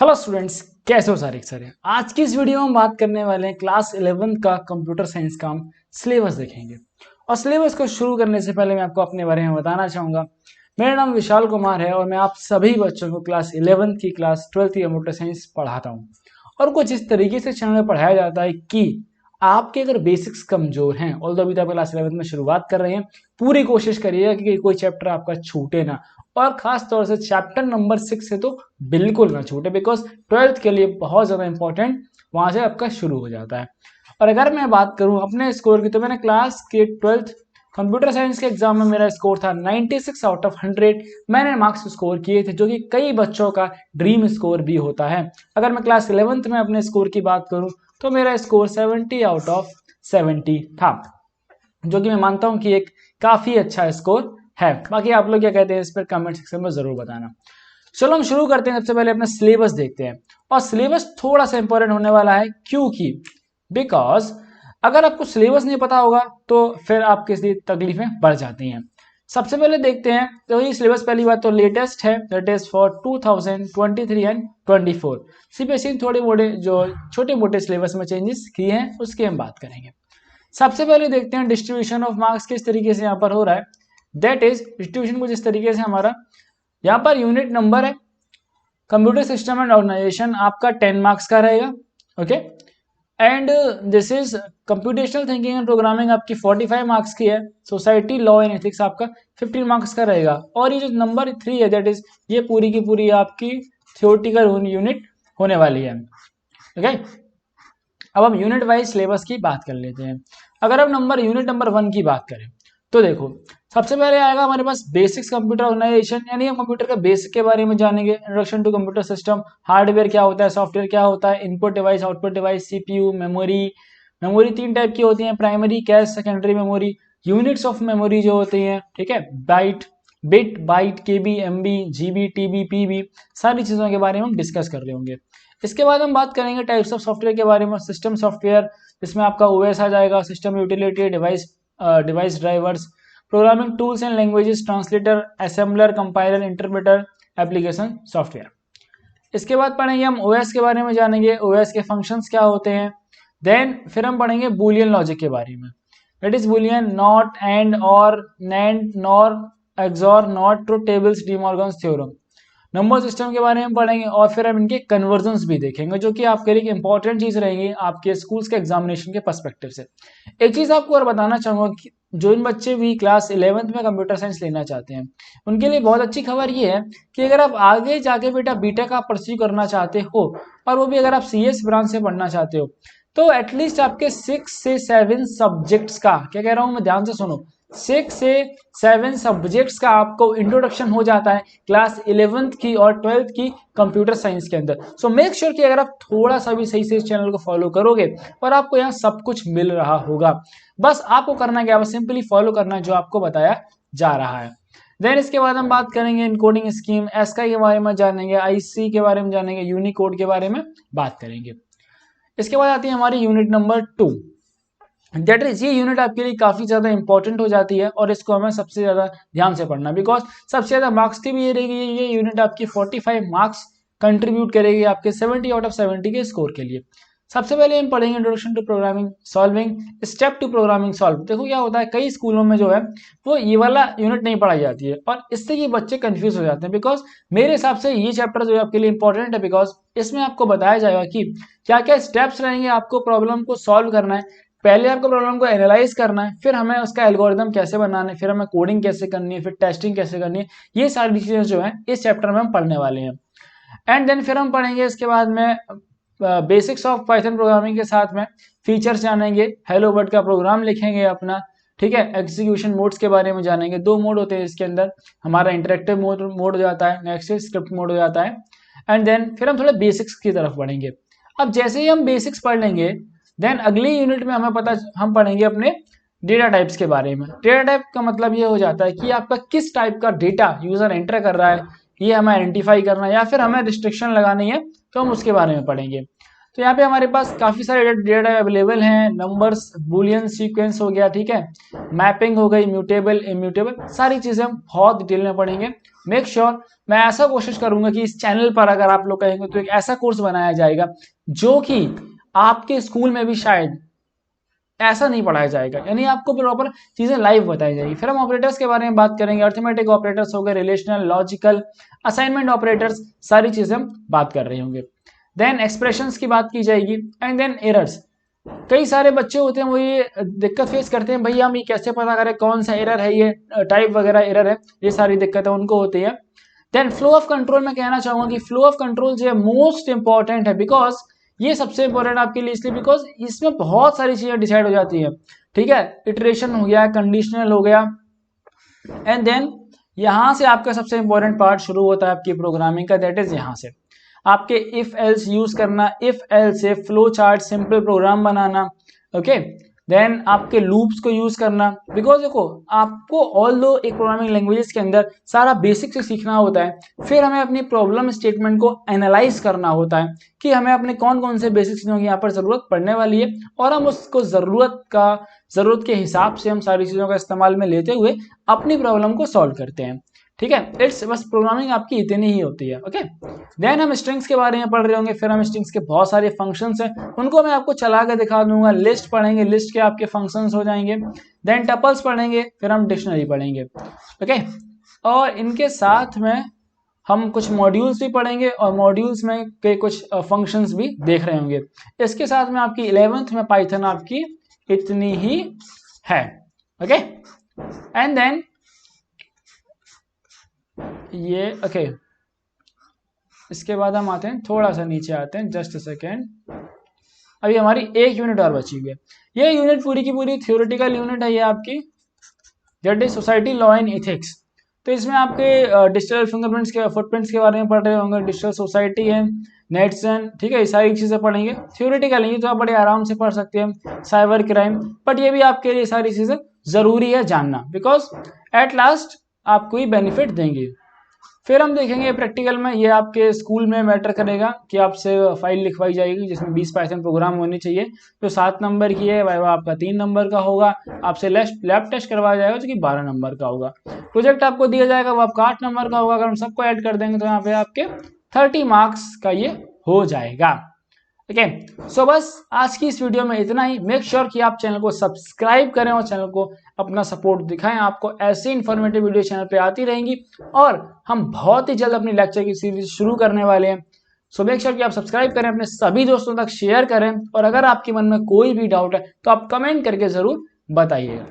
Hello students, कैसे हो सारे सारे। आज की इस वीडियो में हम बात करने वाले हैं क्लास 11 का कंप्यूटर साइंस का हम सिलेबस देखेंगे। और सिलेबस को शुरू करने से पहले मैं आपको अपने बारे में बताना चाहूँगा। मेरा नाम विशाल कुमार है और मैं आप सभी बच्चों को क्लास 11 की क्लास 12 की कंप्यूटर साइंस पढ़ाता हूँ। और कुछ इस तरीके से चैनल में पढ़ाया जाता है कि आपके अगर बेसिक्स कमजोर हैं, ऑल्दो अभी तो आप क्लास 11 में शुरुआत कर रहे हैं, पूरी कोशिश करिएगा कि कोई चैप्टर आपका छूटे ना। और खास तौर से चैप्टर नंबर 6 से तो बिल्कुल ना छूटे, बिकॉज 12th के लिए बहुत ज़्यादा इंपॉर्टेंट वहां से आपका शुरू हो जाता है। और अगर मैं बात करूं अपने स्कोर की, तो मैंने क्लास के 12th कंप्यूटर साइंस के एग्जाम में मेरा स्कोर था 96 आउट ऑफ 100। मैंने मार्क्स स्कोर किए थे, जो कि कई बच्चों का ड्रीम स्कोर भी होता है। अगर मैं क्लास 11th में अपने स्कोर की बात करूं तो मेरा स्कोर 70 आउट ऑफ 70 था, जो कि मैं मानता हूं कि एक काफी अच्छा स्कोर है। बाकी आप लोग क्या कहते हैं इस पर कमेंट सेक्शन में जरूर बताना। चलो हम शुरू करते हैं। सबसे पहले अपना सिलेबस देखते हैं। और सिलेबस थोड़ा सा इंपॉर्टेंट होने वाला है, क्योंकि बिकॉज अगर आपको सिलेबस नहीं पता होगा तो फिर आपके लिए तकलीफें बढ़ जाती हैं। सबसे पहले देखते हैं तो ये सिलेबस, पहली बात तो लेटेस्ट है, that is for 2023 and 24। CBSE थोड़े मोटे जो छोटे मोटे सिलेबस में चेंजेस किए हैं उसकी हम बात करेंगे। सबसे पहले देखते हैं डिस्ट्रीब्यूशन ऑफ मार्क्स किस तरीके से यहाँ पर हो रहा है। दैट इज डिस्ट्रीब्यूशन कुछ इस तरीके से हमारा यहाँ पर यूनिट नंबर है, कंप्यूटर सिस्टम एंड ऑर्गेनाइजेशन आपका 10 मार्क्स का रहेगा। Okay, and this is computational thinking and programming आपकी 45 मार्क्स की है। सोसाइटी लॉ एंड एथिक्स आपका 15 मार्क्स का रहेगा। और ये जो नंबर 3 है, दैट इज ये पूरी की पूरी आपकी थियोरेटिकल यूनिट होने वाली है। ओके, अब हम यूनिट वाइज सिलेबस की बात कर लेते हैं। अगर हम यूनिट नंबर 1 की बात करें तो देखो, सबसे पहले आएगा हमारे पास बेसिक्स कंप्यूटर ऑर्गेनाइजेशन, यानी हम कंप्यूटर के बेसिक के बारे में जानेंगे। Introduction to computer system, hardware क्या होता है, सॉफ्टवेयर क्या होता है, input device, output device, CPU, memory. Memory 3 type की होती है, primary, cache, secondary memory. Units of memory जो होती हैं, ठीक है, byte, bit, byte, KB, MB, GB, TB, PB, सारी चीजों के बारे में हम डिस्कस कर रहे होंगे। इसके बाद हम बात करेंगे टाइप्स ऑफ सॉफ्टवेयर के बारे में। सिस्टम सॉफ्टवेयर, जिसमें आपका ओएस आ जाएगा, system utility, device drivers, programming tools and languages, translator, assembler, compiler, interpreter, application software. इसके बाद पढ़ेंगे हम ओएस के बारे में, जानेंगे ओएस के फंक्शंस क्या होते हैं। देन फिर हम पढ़ेंगे बूलियन लॉजिक के बारे में, that is Boolean, not, and, or, nand, nor, XOR, not, truth tables, De Morgan's theorem. Number system के बारे में पढ़ेंगे और फिर हम इनके कन्वर्जन्स भी देखेंगे, जो कि आपके लिए इंपॉर्टेंट चीज रहेंगी आपके स्कूल्स के एग्जामिनेशन के पर्सपेक्टिव से। एक चीज आपको और बताना चाहूंगा कि जो इन बच्चे भी क्लास 11th में कंप्यूटर साइंस लेना चाहते हैं, उनके लिए बहुत अच्छी खबर ये है कि अगर आप आगे जाके बेटा बीटेक आप परस्यू करना चाहते हो, और वो भी अगर आप सीएस ब्रांच से पढ़ना चाहते हो, तो एटलीस्ट आपके 6 से 7 सब्जेक्ट्स का, क्या कह रहा हूं मैं, ध्यान से सुनो, 6 से 7 सब्जेक्ट्स का आपको इंट्रोडक्शन हो जाता है क्लास 11th की और 12th की कंप्यूटर साइंस के अंदर। सो मेक श्योर कि अगर आप थोड़ा सा भी सही से इस चैनल को फॉलो करोगे और आपको यहाँ सब कुछ मिल रहा होगा, बस आपको करना क्या, बस सिंपली फॉलो करना जो आपको बताया जा रहा है। देन इसके बाद हम बात करेंगे इनकोडिंग स्कीम, एसकाई के बारे में जानेंगे, आईसी के बारे में जानेंगे, यूनिकोड के बारे में बात करेंगे। इसके बाद आती है हमारी यूनिट नंबर 2, दैट इज ये यूनिट आपके लिए काफी ज्यादा इंपॉर्टेंट हो जाती है और इसको हमें सबसे ज्यादा ध्यान से पढ़ना, बिकॉज सबसे ज्यादा मार्क्स की भी ये रहेगी। ये यूनिट आपकी 45 मार्क्स कंट्रीब्यूट करेगी आपके 70 आउट ऑफ 70 के स्कोर के लिए। सबसे पहले हम पढ़ेंगे introduction to programming solving, step to programming solve. देखो क्या होता है, कई स्कूलों में जो है वो ये वाला यूनिट नहीं पढ़ाई जाती है और इससे ये बच्चे कंफ्यूज हो जाते हैं। बिकॉज मेरे हिसाब से ये चैप्टर जो है आपके लिए इंपॉर्टेंट है, बिकॉज इसमें आपको बताया जाएगा कि क्या क्या स्टेप्स रहेंगे आपको प्रॉब्लम को सॉल्व करना है। पहले आपको प्रॉब्लम को एनालाइज करना है, फिर हमें उसका एल्गोरिदम कैसे बनाना है, फिर हमें कोडिंग कैसे करनी है, फिर टेस्टिंग कैसे करनी है। ये सारी चीजें जो है इस चैप्टर में हम पढ़ने वाले हैं। एंड देन फिर हम पढ़ेंगे इसके बाद में बेसिक्स ऑफ पाइथन प्रोग्रामिंग के साथ में फीचर्स जानेंगे, हेलो वर्ल्ड का प्रोग्राम लिखेंगे अपना, ठीक है। एग्जीक्यूशन मोड्स के बारे में जानेंगे, 2 मोड होते हैं इसके अंदर, हमारा इंटरेक्टिव मोड हो जाता है, नेक्स्ट स्क्रिप्ट मोड हो जाता है। एंड देन फिर हम थोड़ा बेसिक्स की तरफ बढ़ेंगे। अब जैसे ही हम बेसिक्स पढ़ लेंगे, देन अगली यूनिट में हम पढ़ेंगे अपने डेटा टाइप्स के बारे में। डेटा टाइप का मतलब ये हो जाता है कि आपका किस टाइप का डेटा यूजर एंटर कर रहा है, ये हमें आइडेंटिफाई करना है या फिर हमें रिस्ट्रिक्शन लगानी है, तो हम उसके बारे में पढ़ेंगे। तो यहाँ पे हमारे पास काफी सारे डेटा अवेलेबल हैं, नंबर्स, बुलियन सीक्वेंस हो गया, ठीक है, मैपिंग हो गई, म्यूटेबल, इम्यूटेबल, सारी चीजें हम बहुत डिटेल में पढ़ेंगे मेक श्योर मैं ऐसा कोशिश करूंगा कि इस चैनल पर अगर आप लोग कहेंगे तो एक ऐसा कोर्स बनाया जाएगा जो कि आपके स्कूल में भी शायद ऐसा नहीं पढ़ाया जाएगा, यानी आपको प्रॉपर चीजें लाइव बताई जाएगी। फिर हम ऑपरेटर्स के बारे में बात करेंगे, अर्थमेटिक ऑपरेटर्स हो गए, रिलेशनल, लॉजिकल, असाइनमेंट ऑपरेटर्स, सारी चीजें हम बात कर रहे होंगे। देन एक्सप्रेशंस की बात की जाएगी एंड देन एरर्स। कई सारे बच्चे होते हैं वो ये दिक्कत फेस करते हैं, भैया हम ये कैसे पता करें कौन सा एरर है, ये टाइप वगैरह एरर है, ये सारी दिक्कतें उनको होती है। देन फ्लो ऑफ कंट्रोल में कहना चाहूंगा कि फ्लो ऑफ कंट्रोल जो है मोस्ट इंपॉर्टेंट है, बिकॉज ये सबसे इंपॉर्टेंट आपके लिए इसलिए बिकॉज इसमें बहुत सारी चीजें डिसाइड हो जाती है। ठीक है, इटरेशन हो गया, कंडीशनल हो गया, एंड देन यहां से आपका सबसे इंपॉर्टेंट पार्ट शुरू होता है आपकी प्रोग्रामिंग का, दैट इज यहां से आपके इफ एल्स यूज करना, इफ एल्स से फ्लो चार्ट, सिंपल प्रोग्राम बनाना। ओके, देन आपके लूप्स को यूज करना, बिकॉज देखो आपको ऑल दो एक प्रोग्रामिंग लैंग्वेजेस के अंदर सारा बेसिक से सीखना होता है, फिर हमें अपनी प्रॉब्लम स्टेटमेंट को एनालाइज करना होता है कि हमें अपने कौन कौन से बेसिक चीजों की यहाँ पर जरूरत पड़ने वाली है, और हम उसको जरूरत के हिसाब से हम सारी चीजों का इस्तेमाल में लेते हुए अपनी प्रॉब्लम को सॉल्व करते हैं। ठीक है, इट्स बस प्रोग्रामिंग आपकी इतनी ही होती है। ओके, देन हम स्ट्रिंग्स के बारे में पढ़ रहे होंगे, फिर हम स्ट्रिंग्स के बहुत सारे फंक्शंस हैं उनको मैं आपको चला के दिखा दूंगा। लिस्ट पढ़ेंगे, लिस्ट के आपके फंक्शंस हो जाएंगे। देन टपल्स पढ़ेंगे, फिर हम डिक्शनरी पढ़ेंगे। ओके, और इनके साथ में हम कुछ मॉड्यूल्स भी पढ़ेंगे और मॉड्यूल्स में के कुछ फंक्शंस भी देख रहे होंगे। इसके साथ में आपकी 11th में पाइथन आपकी इतनी ही है। ओके, एंड देन ये ओके, इसके बाद हम आते हैं, थोड़ा सा नीचे आते हैं, जस्ट अ सेकेंड। अभी हमारी एक यूनिट और बची हुई है। ये यूनिट पूरी की पूरी थ्योरेटिकल यूनिट है, ये आपकी that is society law and ethics. तो इसमें आपके डिजिटल फिंगरप्रिंट्स के फुटप्रिंट्स के बारे में पढ़ रहे होंगे, डिजिटल सोसाइटी है, नेटसन, ठीक है, ये सारी चीजें पढ़ेंगे। थ्योरेटिकल नहीं तो आप बड़े आराम से पढ़ सकते हैं, साइबर क्राइम, बट ये भी आपके लिए सारी चीजें जरूरी है जानना, बिकॉज एट लास्ट आपको ही बेनिफिट देंगे। फिर हम देखेंगे प्रैक्टिकल में, ये आपके स्कूल में मैटर करेगा कि आपसे फाइल लिखवाई जाएगी जिसमें 20 पाइथन प्रोग्राम होने चाहिए, जो 7 नंबर की है वह आपका 3 नंबर का होगा। आपसे लैब टेस्ट करवाया जाएगा जो कि 12 नंबर का होगा। प्रोजेक्ट आपको दिया जाएगा वो आपका 8 नंबर का होगा। अगर हम सबको ऐड कर देंगे तो यहाँ पे आपके 30 मार्क्स का ये हो जाएगा। ओके, सो बस आज की इस वीडियो में इतना ही। मेक श्योर कि आप चैनल को सब्सक्राइब करें और चैनल को अपना सपोर्ट दिखाएं। आपको ऐसी इंफॉर्मेटिव वीडियो चैनल पे आती रहेंगी और हम बहुत ही जल्द अपनी लेक्चर की सीरीज शुरू करने वाले हैं। सो मेक श्योर कि आप सब्सक्राइब करें, अपने सभी दोस्तों तक शेयर करें, और अगर आपके मन में कोई भी डाउट है तो आप कमेंट करके जरूर बताइएगा।